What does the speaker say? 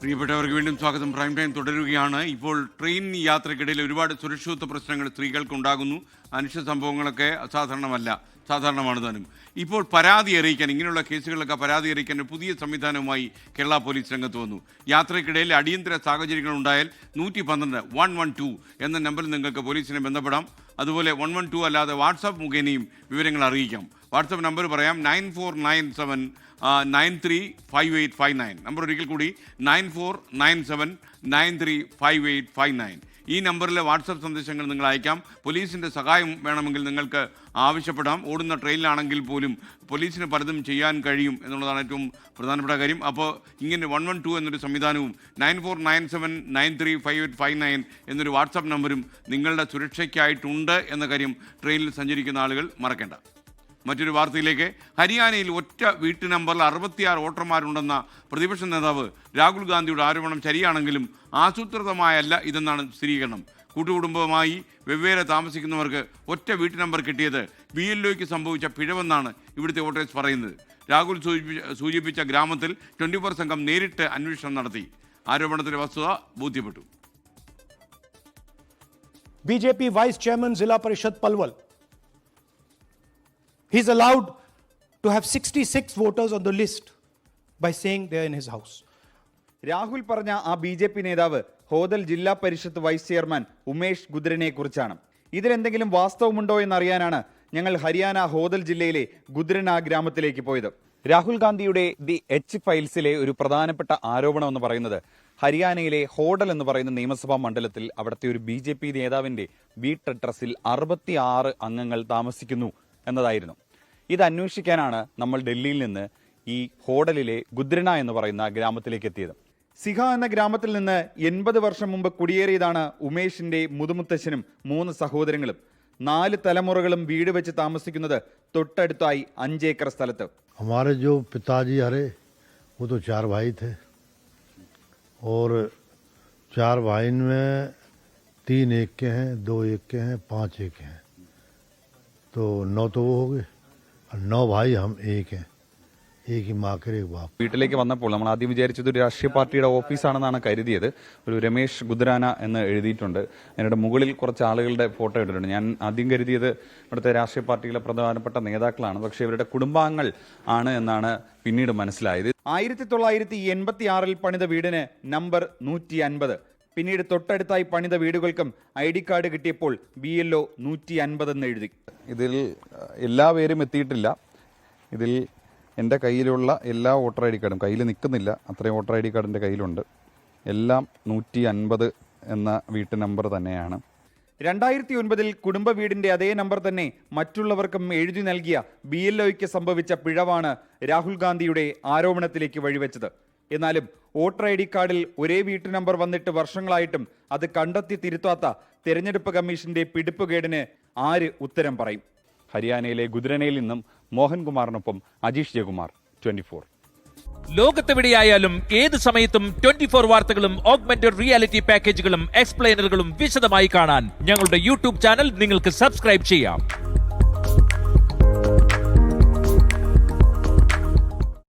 പ്രിയപ്പെട്ടവർക്ക് വീണ്ടും സ്വാഗതം. പ്രൈം ടൈം തുടരുകയാണ്. ഇപ്പോൾ ട്രെയിൻ യാത്രക്കിടയിൽ ഒരുപാട് സുരക്ഷിതത്വ പ്രശ്നങ്ങൾ സ്ത്രീകൾക്കുണ്ടാകുന്നു. അനിഷ്ട സംഭവങ്ങളൊക്കെ അസാധാരണമല്ല, സാധാരണമാണ് താനും. ഇപ്പോൾ പരാതി അറിയിക്കാൻ, ഇങ്ങനെയുള്ള കേസുകളിലൊക്കെ പരാതി അറിയിക്കാൻ ഒരു പുതിയ സംവിധാനവുമായി കേരള പോലീസ് രംഗത്ത് വന്നു. യാത്രക്കിടയിൽ അടിയന്തര സാഹചര്യങ്ങൾ ഉണ്ടായാൽ 112 112 എന്ന നമ്പറിൽ നിങ്ങൾക്ക് പോലീസിനെ ബന്ധപ്പെടാം. അതുപോലെ 112 അല്ലാതെ വാട്സാപ്പ് മുഖേനയും വിവരങ്ങൾ അറിയിക്കാം. വാട്സാപ്പ് നമ്പർ പറയാം: 9497 935859. നമ്പർ ഒരിക്കൽ കൂടി 9497 935859. ഈ നമ്പറിലെ വാട്സപ്പ് സന്ദേശങ്ങൾ നിങ്ങൾ അയക്കാം. പോലീസിൻ്റെ സഹായം വേണമെങ്കിൽ നിങ്ങൾക്ക് ആവശ്യപ്പെടാം. ഓടുന്ന ട്രെയിനിലാണെങ്കിൽ പോലും പോലീസിന് പലതും ചെയ്യാൻ കഴിയും എന്നുള്ളതാണ് ഏറ്റവും പ്രധാനപ്പെട്ട കാര്യം. അപ്പോൾ ഇങ്ങനെ 112 എന്നൊരു സംവിധാനവും 9497 935859 എന്നൊരു വാട്സാപ്പ് നമ്പരും നിങ്ങളുടെ സുരക്ഷയ്ക്കായിട്ടുണ്ട് എന്ന കാര്യം ട്രെയിനിൽ സഞ്ചരിക്കുന്ന ആളുകൾ മറക്കേണ്ട. മറ്റൊരു വാർത്തയിലേക്ക്. ഹരിയാനയിൽ ഒറ്റ വീട്ടു നമ്പറിൽ 66 വോട്ടർമാരുണ്ടെന്ന പ്രതിപക്ഷ നേതാവ് രാഹുൽ ഗാന്ധിയുടെ ആരോപണം ശരിയാണെങ്കിലും ആസൂത്രിതമായല്ല ഇതെന്നാണ് സ്ഥിരീകരണം. കൂട്ടുകുടുംബമായി വെവ്വേറെ താമസിക്കുന്നവർക്ക് ഒറ്റ വീട്ടു നമ്പർ കിട്ടിയത് BLOയ്ക്ക് സംഭവിച്ച പിഴവെന്നാണ് ഇവിടുത്തെ വോട്ടേഴ്സ് പറയുന്നത്. രാഹുൽ സൂചിപ്പിച്ച ഗ്രാമത്തിൽ 24 സംഘം നേരിട്ട് അന്വേഷണം നടത്തി. ആരോപണത്തിന്റെ വസ്തുത ബോധ്യപ്പെട്ടു. BJP Vice Chairman Zilla Parishad Palwal. He's allowed to have 66 voters on the list by saying they're in his house. Rahul പറഞ്ഞ ആ BJP നേതാവ് ഹോദൽ ജില്ലാ പരിഷത്ത് വൈസ് ചെയർമാൻ ഉമേഷ് ഗുദ്രനെ കുറിച്ചാണ്. ഇതിലെന്തെങ്കിലും വാസ്തവമുണ്ടോ എന്നറിയാനാണ് ഞങ്ങൾ ഹരിയാന ഹോദൽ ജില്ലയിലെ ഗുദ്രന ഗ്രാമത്തിലേക്ക് പോയത്. രാഹുൽ ഗാന്ധിയുടെ ദി എച്ച് ഫയൽസിലെ ഒരു പ്രധാനപ്പെട്ട ആരോപണം എന്ന് പറയുന്നത് ഹരിയാനയിലെ ഹോഡൽ എന്ന് പറയുന്ന നിയമസഭാ മണ്ഡലത്തിൽ അവിടുത്തെ ഒരു BJP നേതാവിന്റെ വീട്ടഡ്രസ്സിൽ 66 അംഗങ്ങൾ താമസിക്കുന്നു എന്നതായിരുന്നു. ഇത് അന്വേഷിക്കാനാണ് നമ്മൾ ഡൽഹിയിൽ നിന്ന് ഈ ഹോഡലിലെ ഗുദ്രന എന്ന് പറയുന്ന ഗ്രാമത്തിലേക്ക് എത്തിയത്. സിഹ എന്ന ഗ്രാമത്തിൽ നിന്ന് 80 വർഷം മുമ്പ് കുടിയേറിയതാണ് ഉമേഷിന്റെ മുതുമുത്തശ്ശനും 3 സഹോദരങ്ങളും. 4 തലമുറകളും വീട് വെച്ച് താമസിക്കുന്നത് തൊട്ടടുത്തായി 5 ഏക്കർ സ്ഥലത്ത്. हमारे जो पिताजी हरे वो तो 4 भाई थे और 4 भाई में 3 एक के हैं, 2 एक के हैं, 5 एक हैं, तो 9 तो वो हो गए और 9 भाई हम एक हैं, एक ही माँ के एक बाप. വീട്ടിലേക്ക് വന്നപ്പോൾ നമ്മൾ ആദ്യം വിചാരിച്ചത് ഒരു രാഷ്ട്രീയ പാർട്ടിയുടെ ഓഫീസാണെന്നാണ് കരുതിയത്. ഒരു രമേശ് ഗുദ്രാന എന്ന് എഴുതിയിട്ടുണ്ട്. അതിന്റെ മുകളിൽ കുറച്ച് ആളുകളുടെ ഫോട്ടോ ഇട്ടിട്ടുണ്ട്. ഞാൻ ആദ്യം കരുതിയത് ഇവിടുത്തെ രാഷ്ട്രീയ പാർട്ടിയിലെ പ്രധാനപ്പെട്ട നേതാക്കളാണ്, പക്ഷേ ഇവരുടെ കുടുംബാംഗങ്ങൾ ആണ് എന്നാണ് പിന്നീട് മനസ്സിലായത്. 1986 പണിത വീടിന് നമ്പർ 150. പിന്നീട് തൊട്ടടുത്തായി പണിത വീടുകൾക്കും ID കാർഡ് കിട്ടിയപ്പോൾ BLO 150 എന്ന് എഴുതി. ഇതിൽ എല്ലാ പേരും എത്തിയിട്ടില്ല. ഇതിൽ എൻ്റെ കയ്യിലുള്ള എല്ലാ വോട്ടർ ID കാർഡും കയ്യിൽ നിൽക്കുന്നില്ല, അത്രയും വോട്ടർ ID കാർഡ് എൻ്റെ കയ്യിലുണ്ട്. എല്ലാം 150 എന്ന വീട്ടു നമ്പർ തന്നെയാണ്. 2009 കുടുംബ വീടിന്റെ അതേ നമ്പർ തന്നെ മറ്റുള്ളവർക്കും എഴുതി നൽകിയ BLOയ്ക്ക് സംഭവിച്ച പിഴവാണ് രാഹുൽ ഗാന്ധിയുടെ ആരോപണത്തിലേക്ക് വഴിവെച്ചത്. എന്നാലും വോട്ടർ ID കാർഡിൽ ഒരേ വീട്ടു നമ്പർ വന്നിട്ട് വർഷങ്ങളായിട്ടും അത് കണ്ടെത്തി തിരുത്താത്ത തെരഞ്ഞെടുപ്പ് കമ്മീഷന്റെ പിടിപ്പുകേടിന് ആര് ഉത്തരം പറയും? ഹരിയാനയിലെ ഗുദ്രനയിൽ നിന്നും മോഹൻകുമാറിനൊപ്പം അജീഷ് ജയകുമാർ, 24. ലോകത്തെവിടെയായാലും ഏത് സമയത്തും 24 വാർത്തകളും ഓഗ്മെന്റഡ് റിയാലിറ്റി പാക്കേജുകളും എക്സ്പ്ലെയിനറുകളും വിശദമായി കാണാൻ ഞങ്ങളുടെ YouTube ചാനൽ നിങ്ങൾക്ക് സബ്സ്ക്രൈബ് ചെയ്യാം.